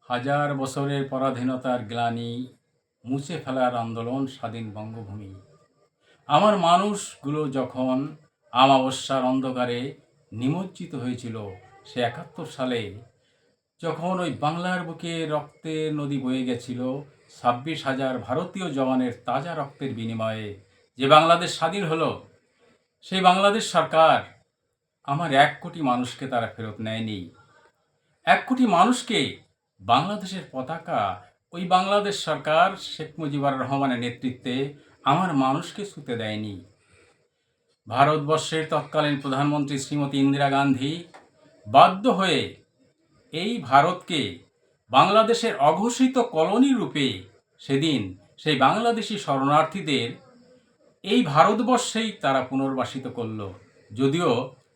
হাজার বছরের পরাধীনতার গ্লানি মুছে ফেলার আন্দোলন স্বাধীন বঙ্গভূমি। আমার মানুষগুলো যখন আমাবস্যার অন্ধকারে নিমজ্জিত হয়েছিল সে ৭১ সালে, যখন ওই বাংলার বুকে রক্তের নদী বয়ে গেছিল ২৬,০০০ ভারতীয় জওয়ানের তাজা রক্তের বিনিময়ে যে বাংলাদেশ স্বাধীন হলো, সেই বাংলাদেশ সরকার আমার ১ কোটি মানুষকে তারা ফেরত নেয়নি। ১ কোটি মানুষকে বাংলাদেশের পতাকা ওই বাংলাদেশ সরকার শেখ মুজিবুর রহমানের নেতৃত্বে আমার মানুষকে ছুঁতে দেয়নি। ভারতবর্ষের তৎকালীন প্রধানমন্ত্রী শ্রীমতী ইন্দিরা গান্ধী বাধ্য হয়ে এই ভারতকে বাংলাদেশের অঘোষিত কলোনি রূপে সেদিন সেই বাংলাদেশি শরণার্থীদের এই ভারতবর্ষেই তারা পুনর্বাসিত করল। যদিও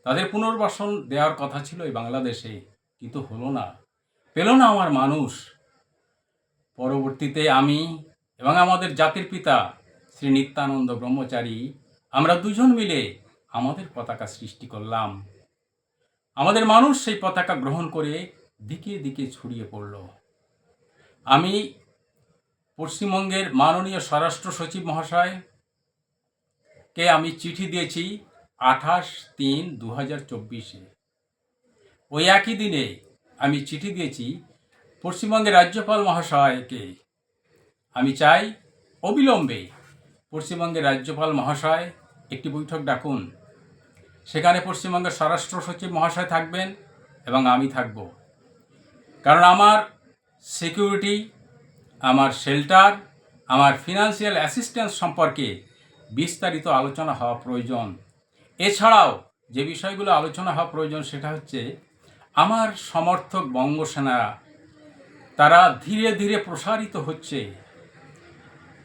তাদের পুনর্বাসন দেওয়ার কথা ছিল এই বাংলাদেশে, কিন্তু হলো না, পেল না আমার মানুষ। পরবর্তীতে আমি এবং আমাদের জাতির পিতা শ্রী নিত্যানন্দ ব্রহ্মচারী আমরা দুজন মিলে আমাদের পতাকা সৃষ্টি করলাম। আমাদের মানুষ সেই পতাকা গ্রহণ করে দিকে দিকে ছড়িয়ে পড়ল। আমি পশ্চিমবঙ্গের মাননীয় স্বরাষ্ট্র সচিব মহাশয়কে আমি চিঠি দিয়েছি ২৮/৩/২০২৪। ওই একই দিনে আমি চিঠি দিয়েছি পশ্চিমবঙ্গের রাজ্যপাল মহাশয়কে। আমি চাই অবিলম্বে পশ্চিমবঙ্গের রাজ্যপাল মহাশয় একটি বৈঠক ডাকুন। সেখানে পশ্চিমবঙ্গের স্বরাষ্ট্র সচিব মহাশয় থাকবেন এবং আমি থাকব। কারণ আমার সিকিউরিটি, আমার শেল্টার, আমার ফিনান্সিয়াল অ্যাসিস্ট্যান্স সম্পর্কে বিস্তারিত আলোচনা হওয়া প্রয়োজন। এছাড়াও যে বিষয়গুলো আলোচনা হওয়া প্রয়োজন সেটা হচ্ছে আমার সমর্থক বঙ্গসেনা তারা ধীরে ধীরে প্রসারিত হচ্ছে,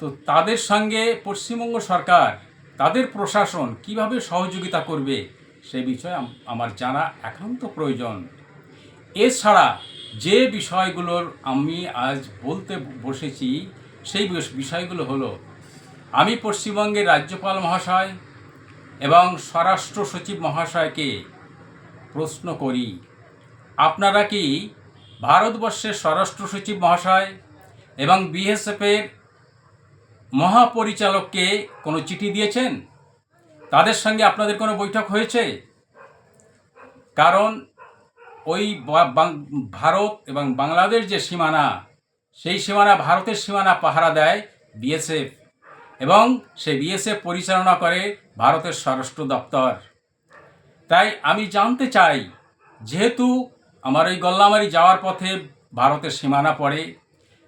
তো তাদের সঙ্গে পশ্চিমবঙ্গ সরকার, তাদের প্রশাসন কিভাবে সহযোগিতা করবে সে বিষয়ে আমার জানা একান্ত প্রয়োজন। এছাড়া যে বিষয়গুলোর আমি আজ বলতে বসেছি সেই বিষয়গুলো হলো, আমি পশ্চিমবঙ্গের রাজ্যপাল মহাশয় এবং স্বরাষ্ট্র সচিব মহাশয়কে প্রশ্ন করি, আপনারা কি ভারতবর্ষের স্বরাষ্ট্র সচিব মহাশয় এবং বিএসএফের মহাপরিচালককে কোনো চিঠি দিয়েছেন? তাদের সঙ্গে আপনাদের কোনো বৈঠক হয়েছে? কারণ ওই ভারত এবং বাংলাদেশ যে সীমানা, সেই সীমানা, ভারতের সীমানা পাহারা দেয় বিএসএফ, এবং সেই বিএসএফ পরিচালনা করে ভারতের স্বরাষ্ট্র দপ্তর। তাই আমি জানতে চাই, যেহেতু আমার ওই গল্লামারি যাওয়ার পথে ভারতের সীমানা পড়ে,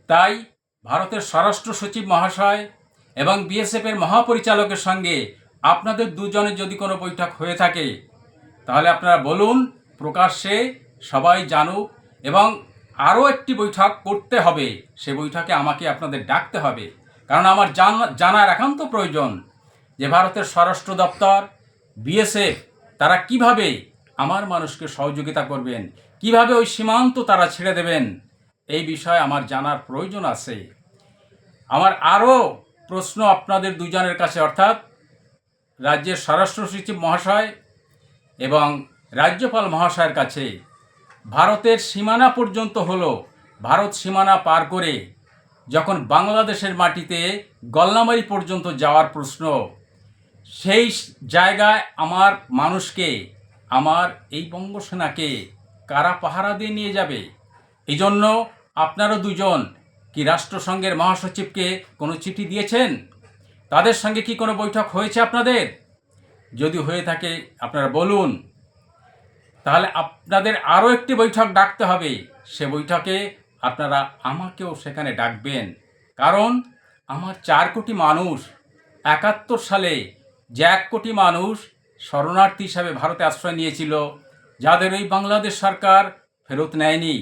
তাই ভারতের স্বরাষ্ট্র সচিব মহাশয় এবং বিএসএফের মহাপরিচালকের সঙ্গে আপনাদের দুজনের যদি কোনো বৈঠক হয়ে থাকে তাহলে আপনারা বলুন, প্রকাশ্যে সবাই জানুক। এবং আরও একটি বৈঠক করতে হবে, সে বৈঠকে আমাকে আপনাদের ডাকতে হবে, কারণ আমার জানার একান্ত প্রয়োজন যে ভারতের স্বরাষ্ট্র দপ্তর, বিএসএফ তারা কিভাবে আমার মানুষকে সহযোগিতা করবেন, কিভাবে ওই সীমান্ত তারা ছেড়ে দেবেন, এই বিষয়ে আমার জানার প্রয়োজন আছে। আমার আরও প্রশ্ন আপনাদের দুজনের কাছে, অর্থাৎ রাজ্যের স্বরাষ্ট্র সচিব মহাশয় এবং রাজ্যপাল মহাশয়ের কাছে। ভারতের সীমানা পর্যন্ত হলো, ভারত সীমানা পার করে যখন বাংলাদেশের মাটিতে গল্লামারি পর্যন্ত যাওয়ার প্রশ্ন, সেই জায়গায় আমার মানুষকে, আমার এই বঙ্গসেনাকে কারা পাহারা দিয়ে নিয়ে যাবে? এই জন্য আপনারা দুজন কি রাষ্ট্রসংঘের মহাসচিবকে কোনো চিঠি দিয়েছেন? তাদের সঙ্গে কি কোনো বৈঠক হয়েছে আপনাদের? যদি হয়ে থাকে আপনারা বলুন। তাহলে আপনাদের আরও একটি বৈঠক ডাকতে হবে, সে বৈঠকে আপনারা আমাকেও সেখানে ডাকবেন। কারণ আমার ৪ কোটি মানুষ ৭১ সালে যে ১ কোটি মানুষ শরণার্থী হিসাবে ভারতে আশ্রয় নিয়েছিল, যাদের ওই বাংলাদেশ সরকার ফেরত নেয়নি,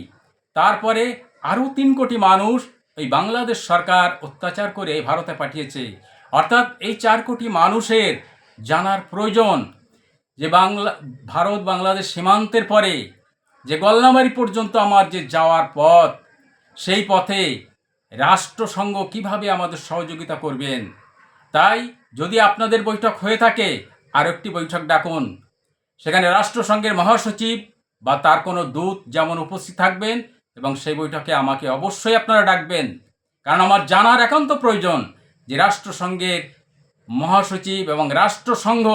তারপরে আরও ৩ কোটি মানুষ ওই বাংলাদেশ সরকার অত্যাচার করে ভারতে পাঠিয়েছে। অর্থাৎ এই ৪ কোটি মানুষের জানার প্রয়োজন যে ভারত বাংলাদেশ সীমান্তের পরে যে গল্লামারি পর্যন্ত আমার যে যাওয়ার পথ, সেই পথে রাষ্ট্রসংঘ কিভাবে আমাদের সহযোগিতা করবেন। তাই যদি আপনাদের বৈঠক হয়ে থাকে আর একটি বৈঠক ডাকুন, সেখানে রাষ্ট্রসংঘের মহাসচিব বা তার কোনো দূত যেমন উপস্থিত থাকবেন, এবং সেই বৈঠকে আমাকে অবশ্যই আপনারা ডাকবেন, কারণ আমার জানার একান্ত প্রয়োজন যে রাষ্ট্রসংঘের মহাসচিব এবং রাষ্ট্রসংঘ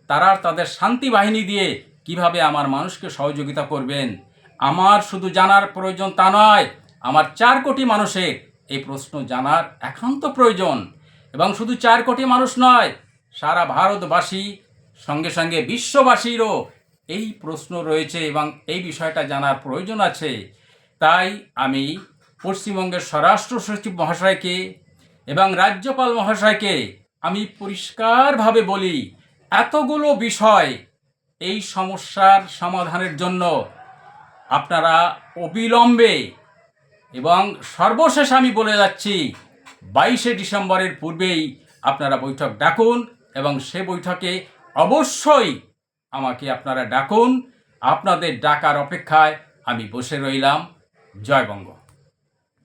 তারা তাদের শান্তি বাহিনী দিয়ে কিভাবে আমার মানুষকে সহযোগিতা করবেন। আমার শুধু জানার প্রয়োজন তা নয়, আমার 4 কোটি মানুষের এই প্রশ্ন জানার একান্ত প্রয়োজন। এবং শুধু 4 কোটি মানুষ নয়, সারা ভারতবাসী সঙ্গে সঙ্গে বিশ্ববাসীরও এই প্রশ্ন রয়েছে এবং এই বিষয়টা জানার প্রয়োজন আছে। তাই আমি পশ্চিমবঙ্গের স্বরাষ্ট্র সচিব মহাশয়কে এবং রাজ্যপাল মহাশয়কে আমি পরিষ্কারভাবে বলি, এতগুলো বিষয় এই সমস্যার সমাধানের জন্য আপনারা অবিলম্বে এবং সর্বশেষ আমি বলে যাচ্ছি 22শে ডিসেম্বরের পূর্বেই আপনারা বৈঠক ডাকুন এবং সে বৈঠকে অবশ্যই আমাকে আপনারা ডাকুন। আপনাদের ডাকার অপেক্ষায় আমি বসে রইলাম। জয় বঙ্গ।